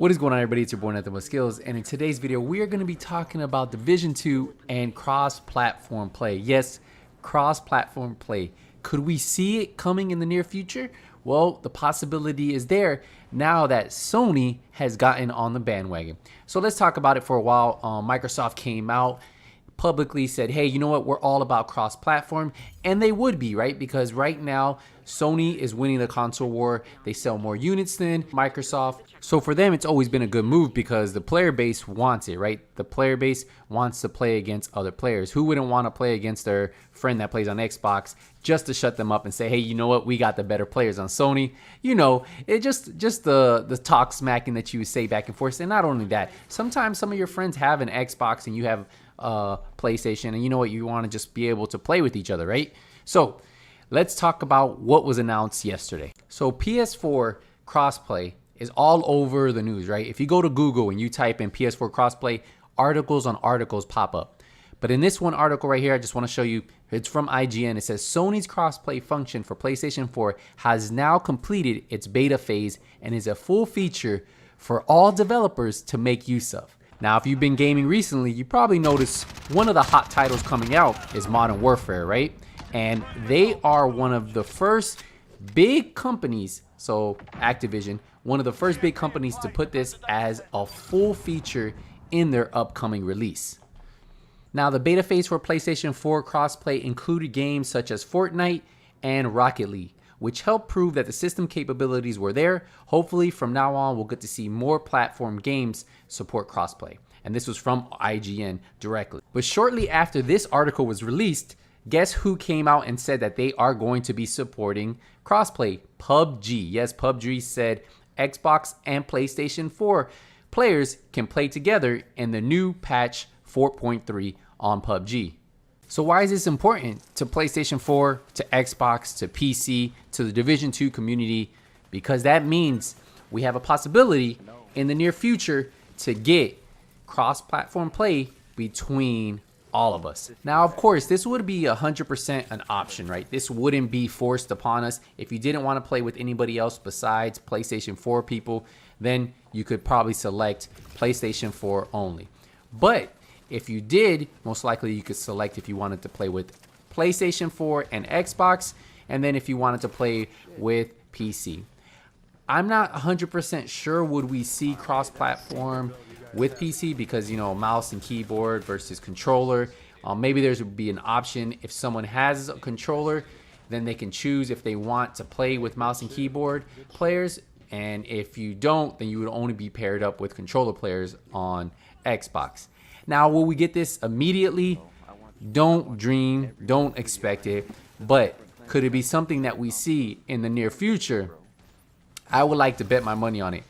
What is going on, everybody? It's your boy Nothing But Skills, and in today's video we are going to be talking about Division 2 and cross-platform play. Yes, cross-platform play. Could we see it coming in the near future? Well, the possibility is there now that Sony has gotten on the bandwagon. So let's talk about it for a while. Microsoft came out, publicly said, hey, you know what, we're all about cross-platform, and they would be, right? Because right now Sony is winning the console war. They sell more units than Microsoft, so for them it's always been a good move because the player base wants it, right? The player base wants to play against other players. Who wouldn't want to play against their friend that plays on Xbox just to shut them up and say, hey, you know what, we got the better players on Sony? You know, it just the talk smacking that you would say back and forth. And not only that, sometimes some of your friends have an Xbox and you have PlayStation, and you know what, you want to just be able to play with each other, right? So let's talk about what was announced yesterday. So PS4 crossplay is all over the news, right? If you go to Google and you type in PS4 crossplay, articles on articles pop up. But in this one article right here, I just want to show you, it's from IGN. It says Sony's crossplay function for PlayStation 4 has now completed its beta phase and is a full feature for all developers to make use of. Now, if you've been gaming recently, you probably noticed one of the hot titles coming out is Modern Warfare, right? And they are one of the first big companies, so Activision, one of the first big companies to put this as a full feature in their upcoming release. Now, the beta phase for PlayStation 4 crossplay included games such as Fortnite and Rocket League, which helped prove that the system capabilities were there. Hopefully, from now on, we'll get to see more platform games support crossplay. And this was from IGN directly. But shortly after this article was released, guess who came out and said that they are going to be supporting crossplay? PUBG. Yes, PUBG said Xbox and PlayStation 4 players can play together in the new patch 4.3 on PUBG. So why is this important to PlayStation 4, to Xbox, to PC, to the Division 2 community? Because that means we have a possibility in the near future to get cross-platform play between all of us. Now, of course, this would be 100% an option, right? This wouldn't be forced upon us. If you didn't want to play with anybody else besides PlayStation 4 people, then you could probably select PlayStation 4 only. But if you did, most likely you could select if you wanted to play with PlayStation 4 and Xbox, and then if you wanted to play with PC. I'm not 100% sure would we see cross-platform with PC because, you know, mouse and keyboard versus controller. Maybe there would be an option if someone has a controller, then they can choose if they want to play with mouse and keyboard players. And if you don't, then you would only be paired up with controller players on Xbox. Now, will we get this immediately? Don't dream, don't expect it. But could it be something that we see in the near future? I would like to bet my money on it.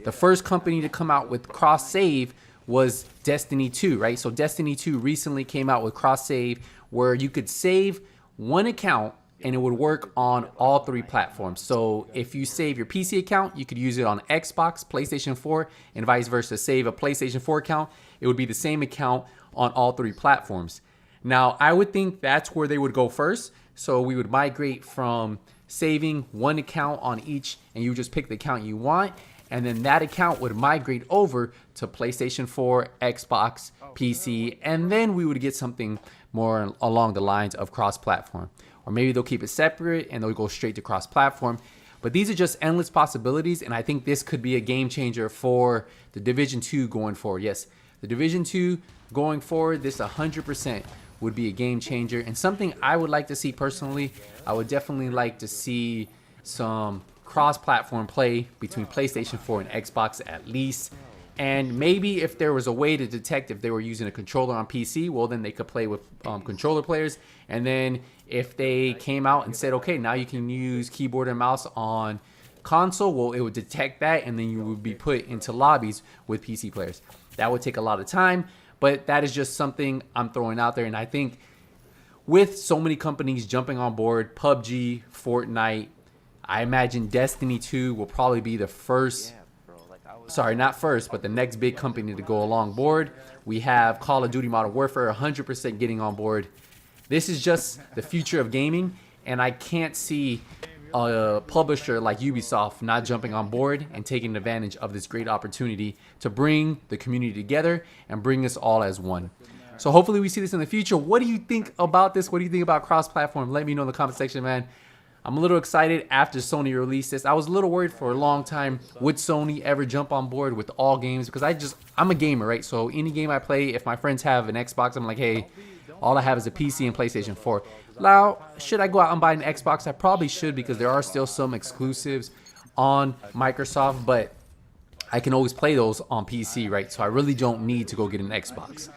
The first company to come out with cross save was Destiny 2, right? So Destiny 2 recently came out with cross save where you could save one account and it would work on all three platforms. So if you save your PC account, you could use it on Xbox, PlayStation 4, and vice versa. Save a PlayStation 4 account, it would be the same account on all three platforms. Now, I would think that's where they would go first. So we would migrate from saving one account on each, and you just pick the account you want, and then that account would migrate over to PlayStation 4, Xbox, PC, and then we would get something more along the lines of cross-platform. Or maybe they'll keep it separate and they'll go straight to cross-platform. But these are just endless possibilities, and I think this could be a game changer for the Division 2 going forward. Yes, the Division 2 going forward, this 100% would be a game changer, and something I would like to see personally. I would definitely like to see some cross-platform play between PlayStation 4 and Xbox at least. And maybe if there was a way to detect if they were using a controller on PC, well, then they could play with controller players. And then if they came out and said, okay, now you can use keyboard and mouse on console, well, it would detect that, and then you would be put into lobbies with PC players. That would take a lot of time, but that is just something I'm throwing out there. And I think with so many companies jumping on board, PUBG, Fortnite, I imagine Destiny 2 will probably be the first, sorry, not first, but the next big company to go along board. We have Call of Duty Modern Warfare 100% getting on board. This is just the future of gaming, and I can't see a publisher like Ubisoft not jumping on board and taking advantage of this great opportunity to bring the community together and bring us all as one. So hopefully we see this in the future. What do you think about this? What do you think about cross-platform? Let me know in the comment section, man. I'm a little excited after Sony released this. I was a little worried for a long time, would Sony ever jump on board with all games? Because I'm a gamer, right? So any game I play, if my friends have an Xbox, I'm like, hey, all I have is a PC and PlayStation 4. Now, should I go out and buy an Xbox? I probably should, because there are still some exclusives on Microsoft, but I can always play those on PC, right? So I really don't need to go get an Xbox.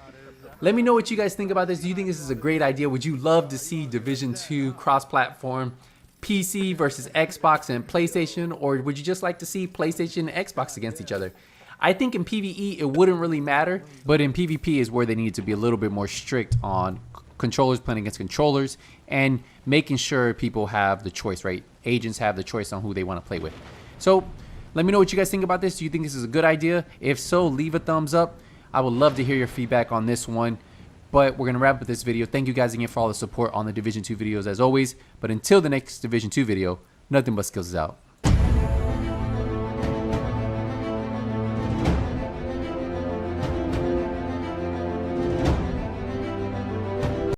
Let me know what you guys think about this. Do you think this is a great idea? Would you love to see Division 2 cross-platform, PC versus Xbox and PlayStation, or would you just like to see PlayStation and Xbox against each other? I think in PvE it wouldn't really matter, but in PvP is where they need to be a little bit more strict on controllers playing against controllers and making sure people have the choice, right? Agents have the choice on who they want to play with. So let me know what you guys think about this. Do you think this is a good idea? If so, leave a thumbs up. I would love to hear your feedback on this one. But we're going to wrap up this video. Thank you guys again for all the support on the Division 2 videos as always. But until the next Division 2 video, nothing but skills is out.